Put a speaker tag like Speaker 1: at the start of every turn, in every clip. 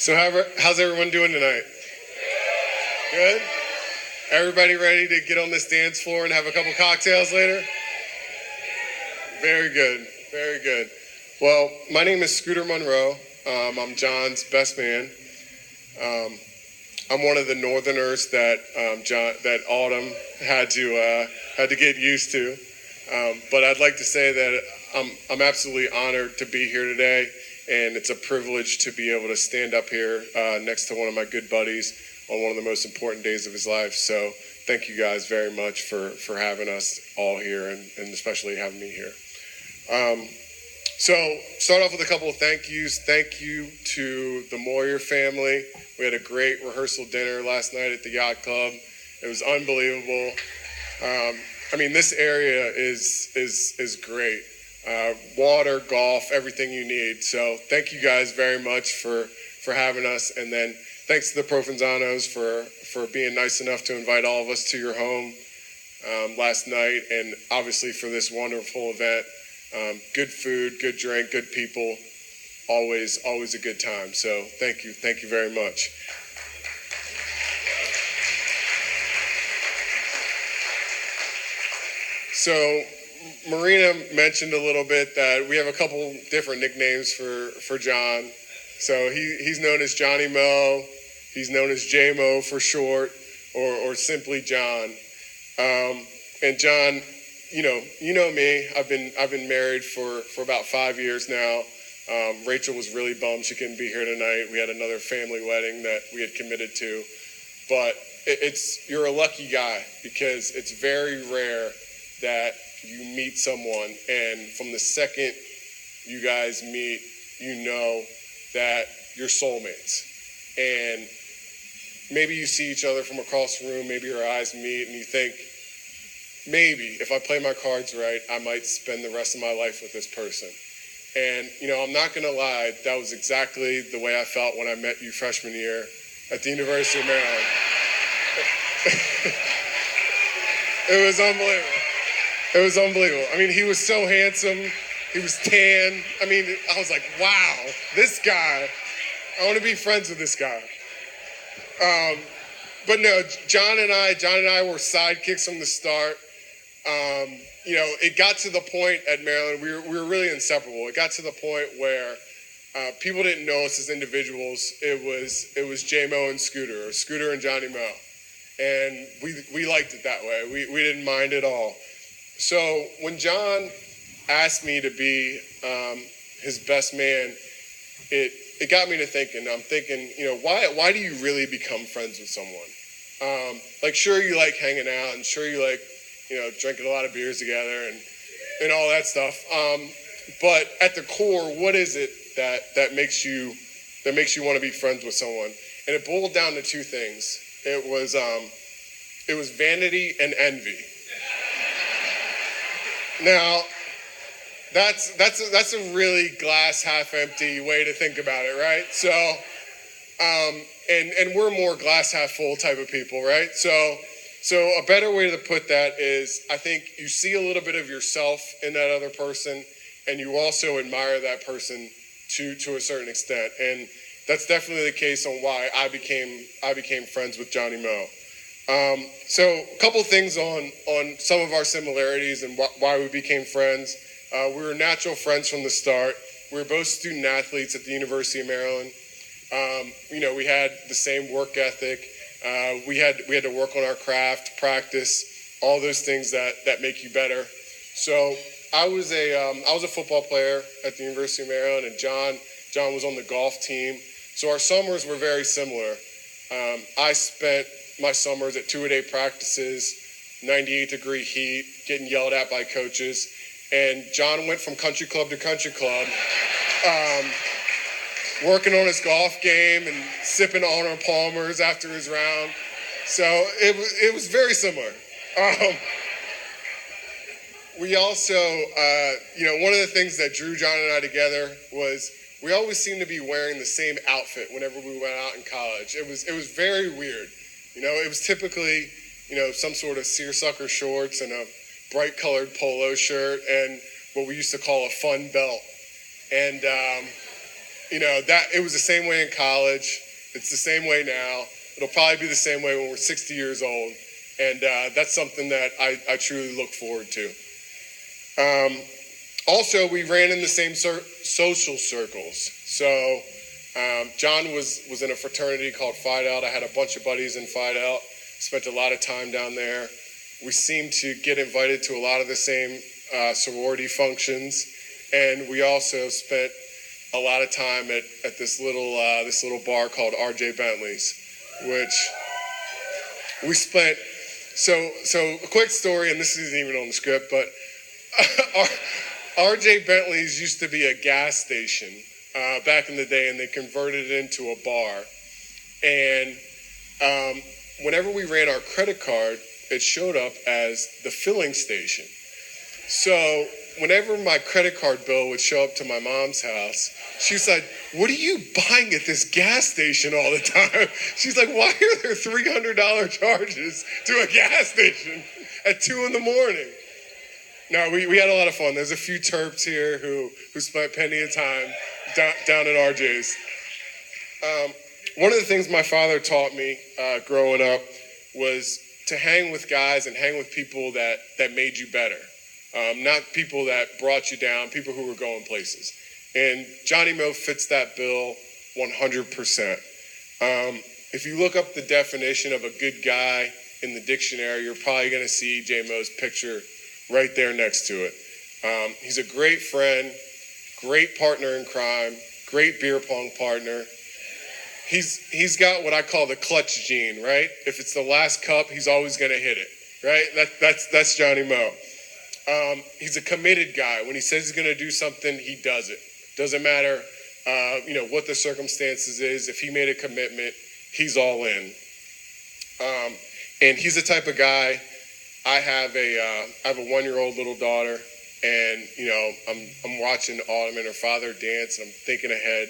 Speaker 1: So how's everyone doing tonight? Good? Everybody ready to get on this dance floor and have a couple cocktails later? Very good, very good. Well, my name is Scooter Monroe. I'm John's best man. I'm one of the Northerners that Autumn had to get used to. But I'd like to say that I'm absolutely honored to be here today, and it's a privilege to be able to stand up here next to one of my good buddies on one of the most important days of his life. So thank you guys very much for having us all here, and especially having me here. So start off with a couple of thank yous. Thank you to the Moyer family. We had a great rehearsal dinner last night at the Yacht Club. It was unbelievable. This area is great. Water, golf, everything you need. So thank you guys very much for having us. And then thanks to the Provenzanos for being nice enough to invite all of us to your home last night. And obviously for this wonderful event. Good food, good drink, good people. Always a good time. So thank you very much. So Marina mentioned a little bit that we have a couple different nicknames for John. So he's known as Johnny Mo. He's known as J-Mo for short, or simply John. And John, you know me. I've been married for about 5 years now. Rachel was really bummed she couldn't be here tonight. We had another family wedding that we had committed to. But you're a lucky guy, because it's very rare that you meet someone and from the second you guys meet, you know that you're soulmates. And maybe you see each other from across the room, maybe your eyes meet and you think, maybe if I play my cards right, I might spend the rest of my life with this person. And, I'm not going to lie, that was exactly the way I felt when I met you freshman year at the University of Maryland. It was unbelievable. It was unbelievable. He was so handsome. He was tan. I was like, wow, this guy, I want to be friends with this guy. But no, John and I were sidekicks from the start. It got to the point at Maryland, we were really inseparable. It got to the point where people didn't know us as individuals. It was J-Mo and Scooter, or Scooter and Johnny Mo. And we liked it that way. We didn't mind at all. So when John asked me to be his best man, it got me to thinking. I'm thinking, why do you really become friends with someone? Sure, you like hanging out, and sure you like, drinking a lot of beers together and all that stuff. But at the core, what is it that makes you want to be friends with someone? And it boiled down to two things. It was vanity and envy. Now, that's a really glass half empty way to think about it, right? So, and we're more glass half full type of people, right? So a better way to put that is, I think you see a little bit of yourself in that other person, and you also admire that person to a certain extent. And that's definitely the case on why I became friends with Johnny Mo. So a couple things on some of our similarities and why we became friends. We were natural friends from the start. We were both student athletes at the University of Maryland. We had the same work ethic. We had to work on our craft, practice, all those things that make you better. So I was a football player at the University of Maryland, and John was on the golf team. So our summers were very similar. I spent my summers at 2-a-day practices, 98-degree heat, getting yelled at by coaches. And John went from country club to country club, working on his golf game and sipping Arnold Palmers after his round. So it was very similar. We also, one of the things that drew John and I together was we always seemed to be wearing the same outfit whenever we went out in college. It was very weird. It was typically, some sort of seersucker shorts and a bright colored polo shirt and what we used to call a fun belt. And that it was the same way in college. It's the same way now. It'll probably be the same way when we're 60 years old. And that's something that I truly look forward to. Also, we ran in the same social circles. So John was in a fraternity called Phi Delta. I had a bunch of buddies in Phi Delta. Spent a lot of time down there. We seemed to get invited to a lot of the same sorority functions. And we also spent a lot of time at this little bar called R.J. Bentley's, which we spent. So a quick story, and this isn't even on the script, but R.J. Bentley's used to be a gas station back in the day, and they converted it into a bar. And whenever we ran our credit card, it showed up as the filling station. So whenever my credit card bill would show up to my mom's house, she said, "What are you buying at this gas station all the time?" She's like, "Why are there $300 charges to a gas station at 2 a.m? No, we had a lot of fun. There's a few Terps here who spent plenty of time down at RJ's. One of the things my father taught me growing up was to hang with guys and hang with people that made you better. Not people that brought you down, people who were going places. And Johnny Moe fits that bill 100%. If you look up the definition of a good guy in the dictionary, you're probably going to see J Moe's picture right there next to it. He's a great friend, great partner in crime, great beer pong partner. He's got what I call the clutch gene, right? If it's the last cup, he's always going to hit it, right? That's Johnny Moe. He's a committed guy. When he says he's going to do something, he does it. Doesn't matter, what the circumstances is. If he made a commitment, he's all in. And he's the type of guy. I have a 1-year-old little daughter, and I'm watching Autumn and her father dance, and I'm thinking ahead,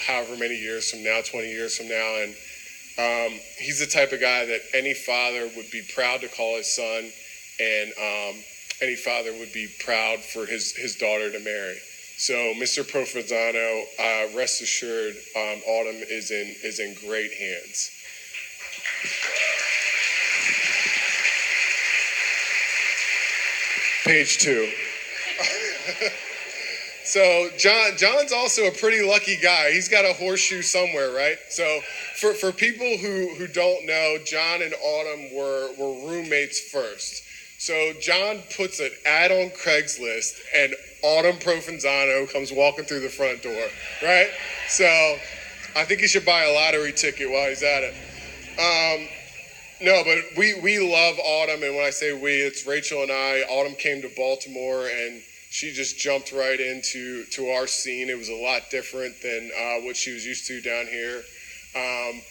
Speaker 1: however many years from now, 20 years from now, and he's the type of guy that any father would be proud to call his son, and any father would be proud for his daughter to marry. So, Mr. Provenzano, rest assured, Autumn is in great hands. Page 2. So John's also a pretty lucky guy. He's got a horseshoe somewhere, right? So for people who don't know, John and Autumn were roommates first. So John puts an ad on Craigslist, and Autumn Provenzano comes walking through the front door, right? So I think he should buy a lottery ticket while he's at it. No, but we love Autumn, and when I say we, it's Rachel and I. Autumn came to Baltimore, and she just jumped right into our scene. It was a lot different than what she was used to down here.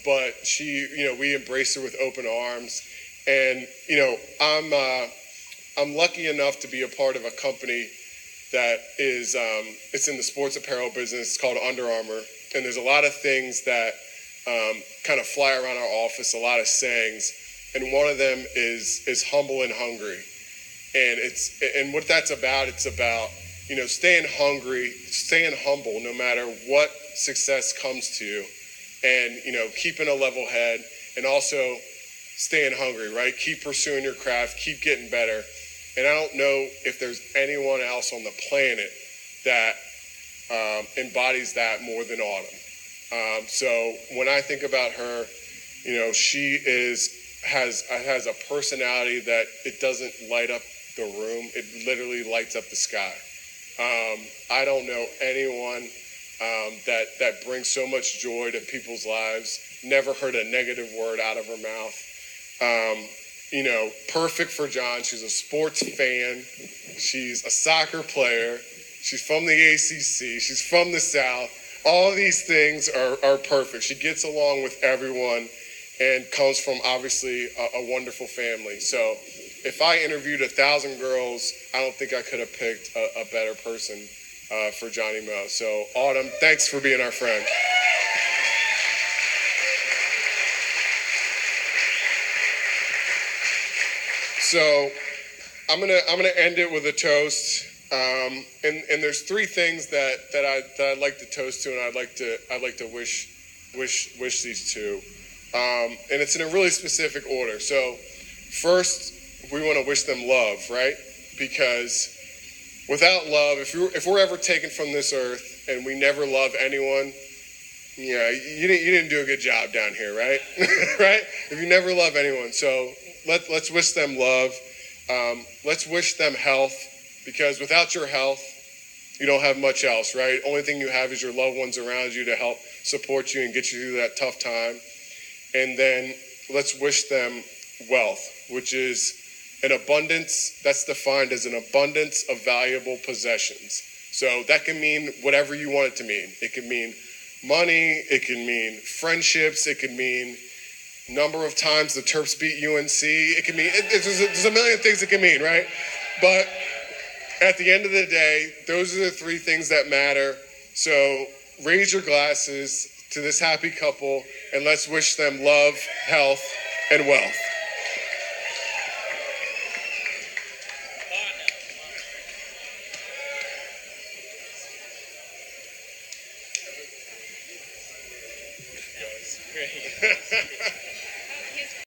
Speaker 1: But she, we embraced her with open arms. And, I'm lucky enough to be a part of a company that is, it's in the sports apparel business. It's called Under Armour. And there's a lot of things that kind of fly around our office, a lot of sayings. And one of them is humble and hungry. And what that's about, it's about, staying hungry, staying humble no matter what success comes to you, and, keeping a level head, and also staying hungry, right? Keep pursuing your craft, keep getting better. And I don't know if there's anyone else on the planet that embodies that more than Autumn. So when I think about her, she has a personality that it doesn't light up the room. It literally lights up the sky. I don't know anyone that brings so much joy to people's lives. Never heard a negative word out of her mouth. Perfect for John. She's a sports fan. She's a soccer player. She's from the ACC. She's from the South. All these things are perfect. She gets along with everyone and comes from, obviously, a wonderful family. So if I interviewed 1,000 girls, I don't think I could have picked a better person for Johnny Moe. So, Autumn, thanks for being our friend. So I'm gonna end it with a toast. And there's three things that I'd like to toast to, and I'd like to wish these two. And it's in a really specific order. So first, we want to wish them love, right? Because without love, if we're ever taken from this earth and we never love anyone, yeah, you didn't do a good job down here, right? Right? If you never love anyone, so let's wish them love. Let's wish them health, because without your health, you don't have much else, right? Only thing you have is your loved ones around you to help support you and get you through that tough time. And then let's wish them wealth, which is an abundance that's defined as an abundance of valuable possessions. So that can mean whatever you want it to mean. It can mean money, it can mean friendships, it can mean number of times the Terps beat UNC. It can mean, there's a million things it can mean, right? But at the end of the day, those are the three things that matter. So raise your glasses to this happy couple and let's wish them love, health, and wealth. Great.